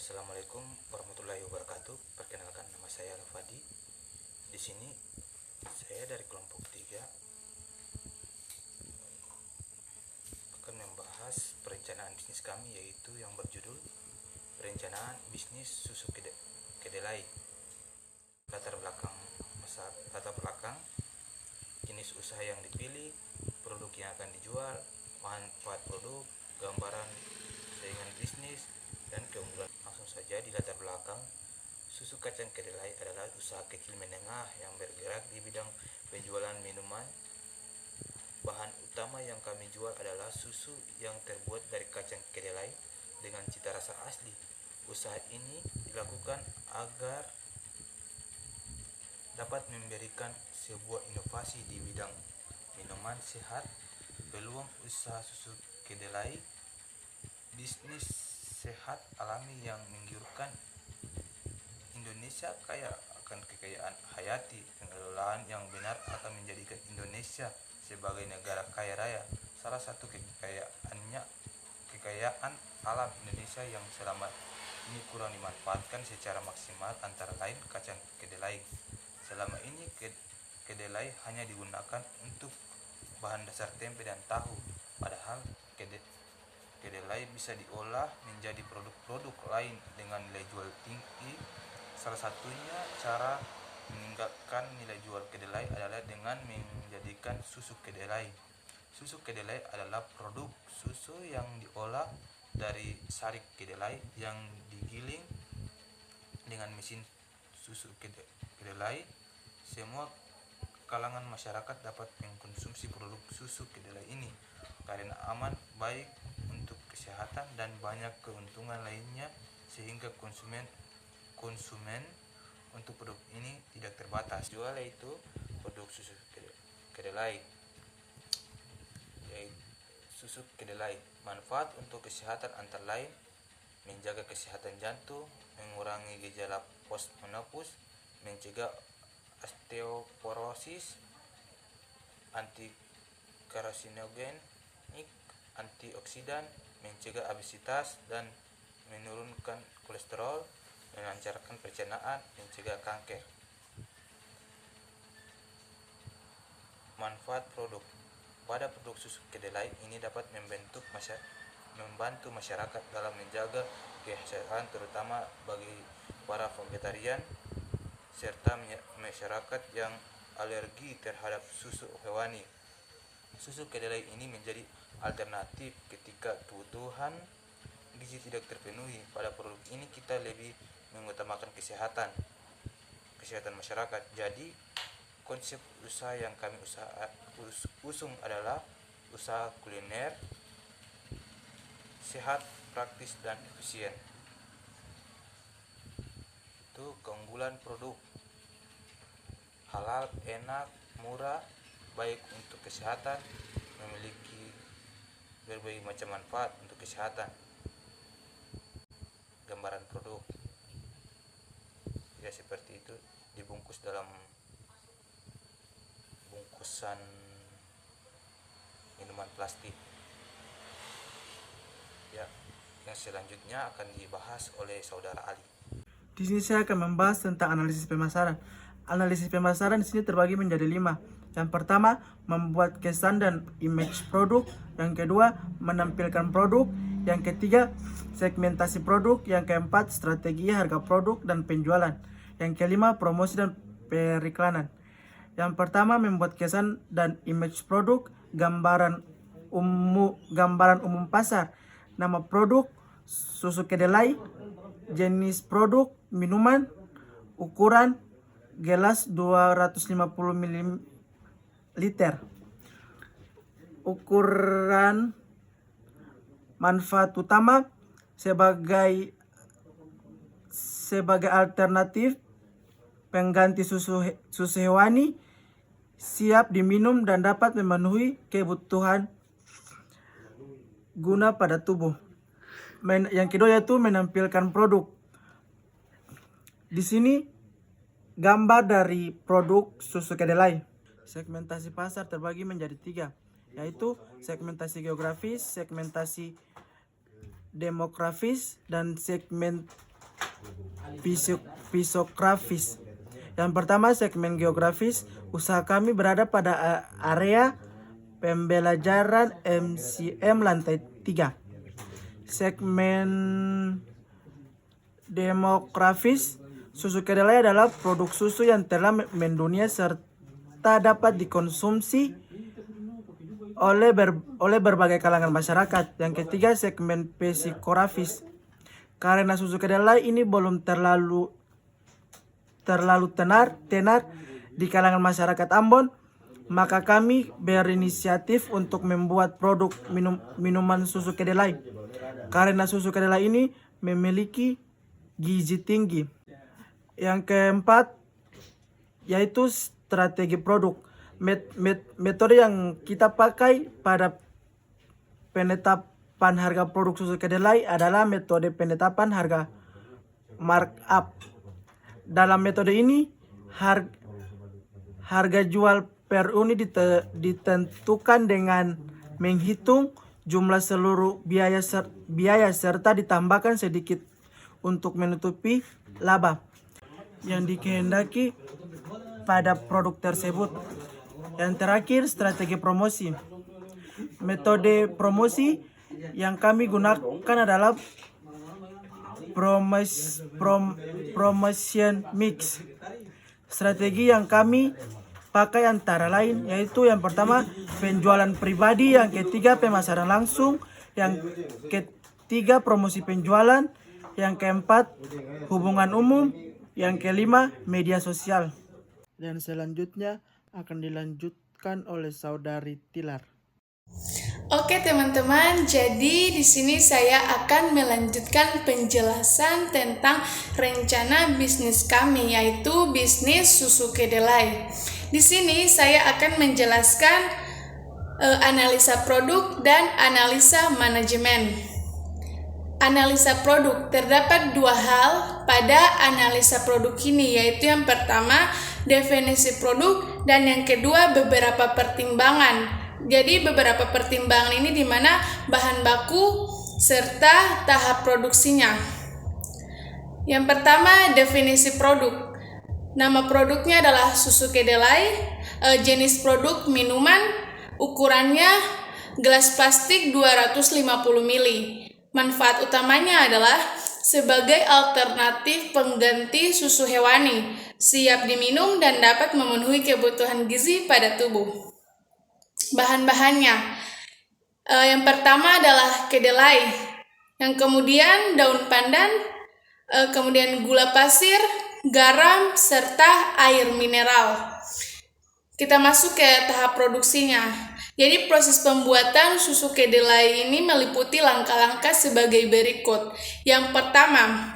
Assalamualaikum warahmatullahi wabarakatuh. Perkenalkan, nama saya Rafadi. Di sini saya dari kelompok 3 akan membahas perencanaan bisnis kami, yaitu yang berjudul Perencanaan Bisnis Susu Kedelai. Latar belakang jenis usaha yang dipilih, produk yang akan dijual, manfaat produk, gambaran saingan bisnis, dan keunggulan. Langsung saja di latar belakang, susu kacang kedelai adalah usaha kecil menengah yang bergerak di bidang penjualan minuman. Bahan utama yang kami jual adalah susu yang terbuat dari kacang kedelai dengan cita rasa asli. Usaha ini dilakukan agar dapat memberikan sebuah inovasi di bidang minuman sehat. Peluang usaha susu kedelai, bisnis sehat alami yang menggiurkan. Indonesia kaya akan kekayaan hayati. Pengelolaan yang benar akan menjadikan Indonesia sebagai negara kaya raya. Salah satu kekayaan alam Indonesia yang selama ini kurang dimanfaatkan secara maksimal antara lain kacang kedelai. Selama ini kedelai hanya digunakan untuk bahan dasar tempe dan tahu, padahal kedelai bisa diolah menjadi produk-produk lain dengan nilai jual tinggi. Salah satunya cara meningkatkan nilai jual kedelai adalah dengan menjadikan susu kedelai. Susu kedelai adalah produk susu yang diolah dari sari kedelai yang digiling dengan mesin susu kedelai. Semua kalangan masyarakat dapat mengkonsumsi produk susu kedelai ini karena aman, baik untuk kesehatan, dan banyak keuntungan lainnya, sehingga konsumen untuk produk ini tidak terbatas. Jual yaitu produk susu kedelai, yaitu susu kedelai. Manfaat untuk kesehatan antara lain menjaga kesehatan jantung, mengurangi gejala post-menopause, mencegah osteoporosis, anti karsinogenik, antioksidan, mencegah obesitas dan menurunkan kolesterol, melancarkan pencernaan, mencegah kanker. Manfaat produk. Pada produk susu kedelai ini dapat membantu masyarakat dalam menjaga kesehatan, terutama bagi para vegetarian serta masyarakat yang alergi terhadap susu hewani. Susu kedelai ini menjadi alternatif ketika kebutuhan gizi tidak terpenuhi. Pada produk ini kita lebih mengutamakan kesehatan masyarakat. Jadi konsep usaha yang kami usung adalah usaha kuliner sehat, praktis, dan efisien. Itu keunggulan produk: halal, enak, murah, baik untuk kesehatan, memiliki berbagai macam manfaat untuk kesehatan. Gambaran produk ya seperti itu, dibungkus dalam bungkusan minuman plastik. Ya, yang selanjutnya akan dibahas oleh saudara Ali. Di sini saya akan membahas tentang analisis pemasaran. Analisis pemasaran di sini terbagi menjadi 5. Yang pertama, membuat kesan dan image produk. Yang kedua, menampilkan produk. Yang ketiga, segmentasi produk. Yang keempat, strategi harga produk dan penjualan. Yang kelima, promosi dan periklanan. Yang pertama, membuat kesan dan image produk. Gambaran umum pasar. Nama produk susu kedelai, jenis produk minuman, ukuran gelas 250 ml, ukuran. Manfaat utama sebagai alternatif pengganti susu hewani, siap diminum dan dapat memenuhi kebutuhan guna pada tubuh. Yang kedua yaitu menampilkan produk. Di sini gambar dari produk susu kedelai. Segmentasi pasar terbagi menjadi 3, yaitu segmentasi geografis, segmentasi demografis, dan fisiografis. Yang pertama, segmen geografis. Usaha kami berada pada area pembelajaran MCM lantai 3. Segmen demografis. Susu kedelai adalah produk susu yang telah mendunia serta dapat dikonsumsi oleh berbagai kalangan masyarakat. Yang ketiga, segmen psikografis. Karena susu kedelai ini belum terlalu tenar di kalangan masyarakat Ambon, maka kami berinisiatif untuk membuat produk minuman susu kedelai. Karena susu kedelai ini memiliki gizi tinggi. Yang keempat, yaitu strategi produk. Metode yang kita pakai pada penetapan harga produk susu kedelai adalah metode penetapan harga markup. Dalam metode ini, harga jual per unit ditentukan dengan menghitung jumlah seluruh biaya serta ditambahkan sedikit untuk menutupi laba yang dikehendaki pada produk tersebut. Yang terakhir, strategi promosi. Metode promosi yang kami gunakan adalah promotion mix. Strategi yang kami pakai antara lain yaitu yang pertama penjualan pribadi, yang ketiga pemasaran langsung, yang ketiga promosi penjualan, yang keempat hubungan umum, yang kelima media sosial. Dan selanjutnya akan dilanjutkan oleh saudari Tilar. Oke teman-teman, jadi di sini saya akan melanjutkan penjelasan tentang rencana bisnis kami, yaitu bisnis susu kedelai. Di sini saya akan menjelaskan analisa produk dan analisa manajemen. Analisa produk, terdapat dua hal pada analisa produk ini, yaitu yang pertama definisi produk dan yang kedua beberapa pertimbangan. Jadi beberapa pertimbangan ini di mana bahan baku serta tahap produksinya. Yang pertama, definisi produk. Nama produknya adalah susu kedelai, jenis produk minuman, ukurannya gelas plastik 250 ml. Manfaat utamanya adalah sebagai alternatif pengganti susu hewani, siap diminum dan dapat memenuhi kebutuhan gizi pada tubuh. Bahan-bahannya, yang pertama adalah kedelai, yang kemudian daun pandan, kemudian gula pasir, garam, serta air mineral. Kita masuk ke tahap produksinya. Jadi proses pembuatan susu kedelai ini meliputi langkah-langkah sebagai berikut. Yang pertama,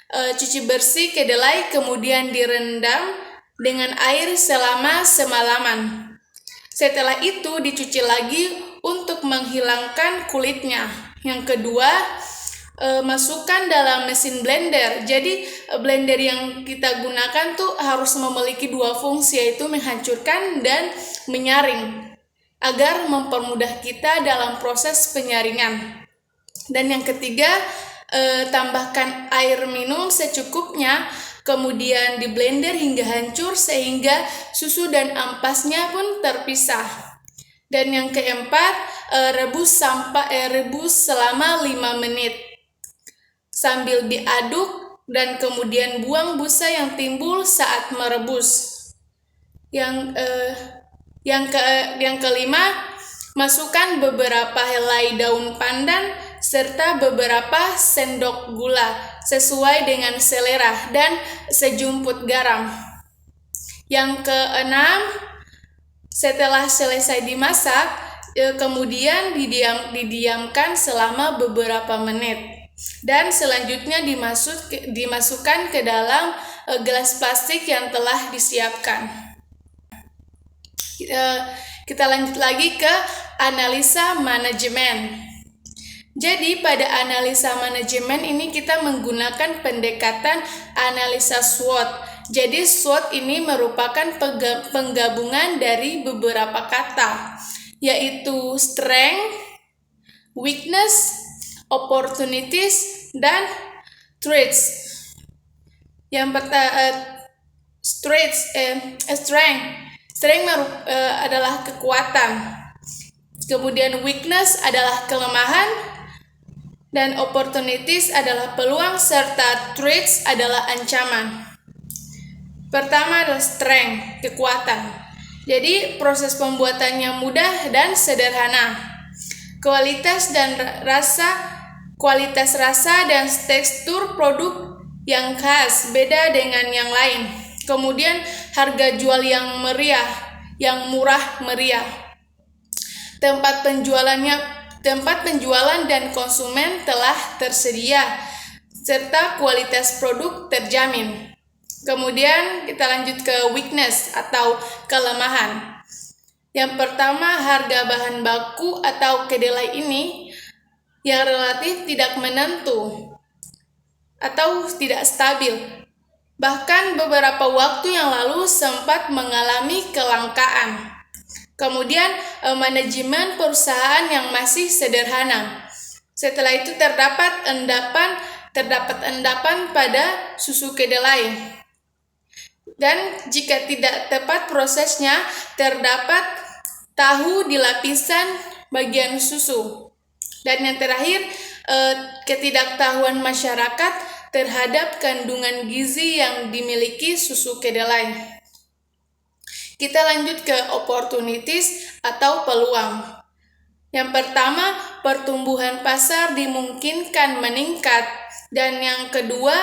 cuci bersih kedelai kemudian direndam dengan air selama semalaman. Setelah itu dicuci lagi untuk menghilangkan kulitnya. Yang kedua, masukkan dalam mesin blender. Jadi blender yang kita gunakan tuh harus memiliki dua fungsi, yaitu menghancurkan dan menyaring, agar mempermudah kita dalam proses penyaringan. Dan yang ketiga, tambahkan air minum secukupnya, kemudian di blender hingga hancur sehingga susu dan ampasnya pun terpisah. Dan yang keempat, rebus selama 5 menit sambil diaduk dan kemudian buang busa yang timbul saat merebus. Yang kelima, masukkan beberapa helai daun pandan serta beberapa sendok gula sesuai dengan selera dan sejumput garam. Yang keenam, setelah selesai dimasak, kemudian didiamkan selama beberapa menit. Dan selanjutnya dimasukkan ke dalam gelas plastik yang telah disiapkan. Kita lanjut lagi ke analisa manajemen. Jadi pada analisa manajemen ini kita menggunakan pendekatan analisa SWOT. Jadi SWOT ini merupakan penggabungan dari beberapa kata, yaitu strength, weakness, opportunities, dan threats. Yang pertama, strength adalah kekuatan. Kemudian weakness adalah kelemahan, dan opportunities adalah peluang, serta threats adalah ancaman. Pertama adalah strength, kekuatan. Jadi proses pembuatannya mudah dan sederhana. Kualitas rasa dan tekstur produk yang khas beda dengan yang lain. Kemudian harga jual yang murah meriah. Tempat penjualan dan konsumen telah tersedia, serta kualitas produk terjamin. Kemudian kita lanjut ke weakness atau kelemahan. Yang pertama, harga bahan baku atau kedelai ini yang relatif tidak menentu atau tidak stabil. Bahkan beberapa waktu yang lalu sempat mengalami kelangkaan. Kemudian manajemen perusahaan yang masih sederhana. Setelah itu terdapat endapan pada susu kedelai. Dan jika tidak tepat prosesnya, terdapat tahu di lapisan bagian susu. Dan yang terakhir, ketidaktahuan masyarakat terhadap kandungan gizi yang dimiliki susu kedelai. Kita lanjut ke opportunities atau peluang. Yang pertama, pertumbuhan pasar dimungkinkan meningkat. Dan yang kedua,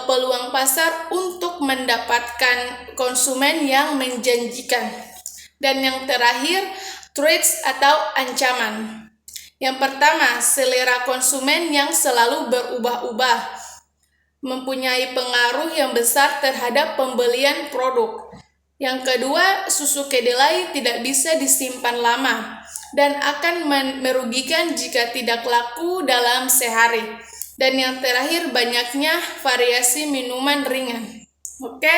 peluang pasar untuk mendapatkan konsumen yang menjanjikan. Dan yang terakhir, threats atau ancaman. Yang pertama, selera konsumen yang selalu berubah-ubah, mempunyai pengaruh yang besar terhadap pembelian produk. Yang kedua, susu kedelai tidak bisa disimpan lama dan akan merugikan jika tidak laku dalam sehari. Dan yang terakhir, banyaknya variasi minuman ringan. Oke,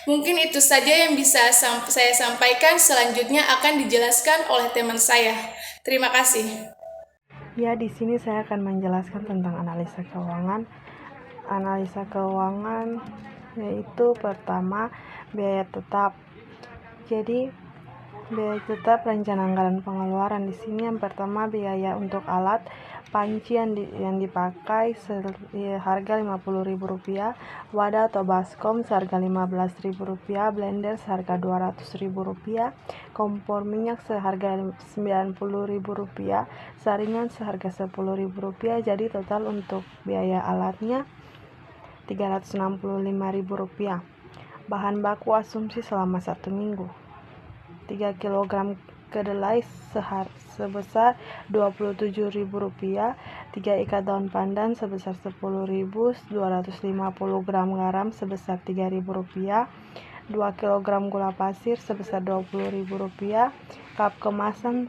mungkin itu saja yang bisa saya sampaikan. Selanjutnya akan dijelaskan oleh teman saya. Terima kasih. Ya, di sini saya akan menjelaskan tentang analisa keuangan. Analisa keuangan yaitu pertama biaya tetap. Jadi biaya tetap rencana anggaran pengeluaran. Di sini yang pertama biaya untuk alat panci yang dipakai harga Rp50.000, wadah atau baskom seharga Rp15.000, blender seharga Rp200.000, kompor minyak seharga Rp90.000, saringan seharga Rp10.000. Jadi total untuk biaya alatnya Rp365.000. Bahan baku asumsi selama 1 minggu. 3 kg kedelai sebesar Rp27.000, 3 ikat daun pandan sebesar Rp10.000, 250 gram garam sebesar Rp3.000, 2 kg gula pasir sebesar Rp20.000, cup kemasan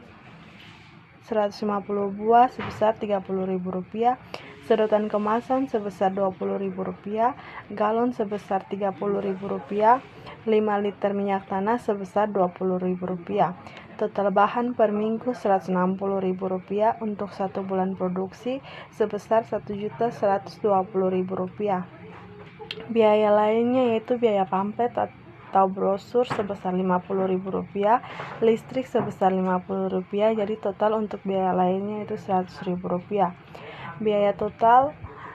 150 buah sebesar Rp30.000, sedotan kemasan sebesar Rp20.000, galon sebesar Rp30.000, 5 liter minyak tanah sebesar Rp20.000. Total bahan per minggu Rp160.000 untuk 1 bulan produksi sebesar Rp1.120.000. Biaya lainnya yaitu biaya pamflet atau brosur sebesar Rp50.000, listrik sebesar Rp50.000. Jadi total untuk biaya lainnya itu Rp100.000. Biaya total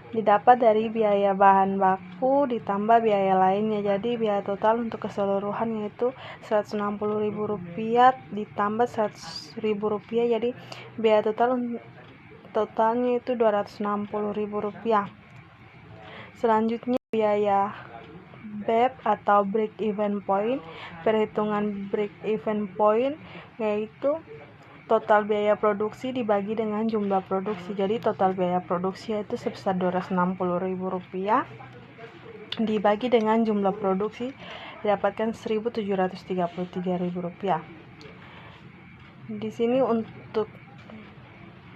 didapat dari biaya bahan baku ditambah biaya lainnya. Jadi biaya total untuk keseluruhan yaitu Rp160.000 ditambah Rp100.000. Jadi biaya totalnya itu Rp260.000. Selanjutnya biaya BEP atau break even point. Perhitungan break even point yaitu total biaya produksi dibagi dengan jumlah produksi. Jadi total biaya produksi itu sebesar Rp260.000 dibagi dengan jumlah produksi didapatkan Rp1.733.000. Di sini untuk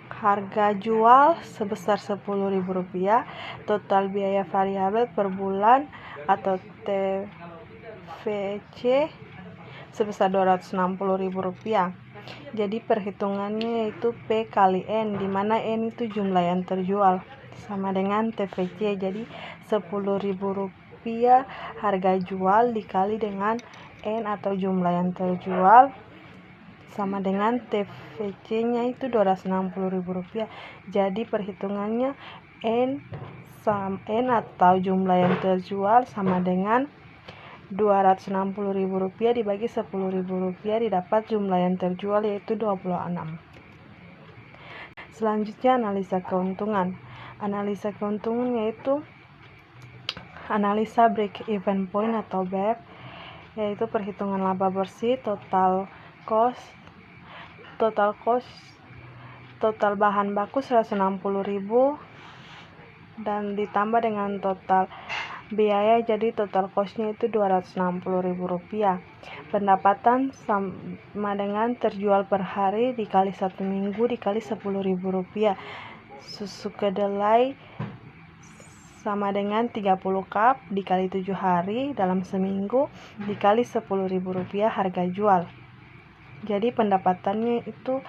harga jual sebesar Rp10.000, total biaya variabel per bulan atau TVC sebesar Rp260.000. Jadi perhitungannya yaitu P kali N, di mana N itu jumlah yang terjual sama dengan TVC. Jadi Rp10.000 rupiah, harga jual dikali dengan N atau jumlah yang terjual sama dengan TVC-nya itu Rp260.000. Jadi perhitungannya N atau jumlah yang terjual sama dengan Rp260.000 dibagi Rp10.000 didapat jumlah yang terjual yaitu 26. Selanjutnya analisa keuntungan. Analisa keuntungan yaitu analisa break even point atau BEP, yaitu perhitungan laba bersih, total bahan baku 160.000 dan ditambah dengan total biaya, jadi total cost-nya itu Rp260.000. Pendapatan sama dengan terjual per hari dikali 1 minggu dikali Rp10.000. Susu kedelai sama dengan 30 cup dikali 7 hari dalam seminggu dikali Rp10.000 harga jual. Jadi pendapatannya itu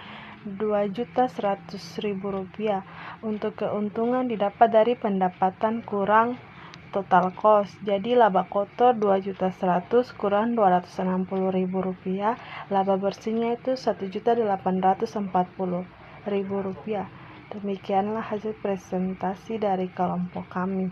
Rp2.100.000. Untuk keuntungan didapat dari pendapatan kurang total cost. Jadi laba kotor Rp2.100.000 kurang Rp260.000. Laba bersihnya itu Rp1.840.000. Demikianlah hasil presentasi dari kelompok kami.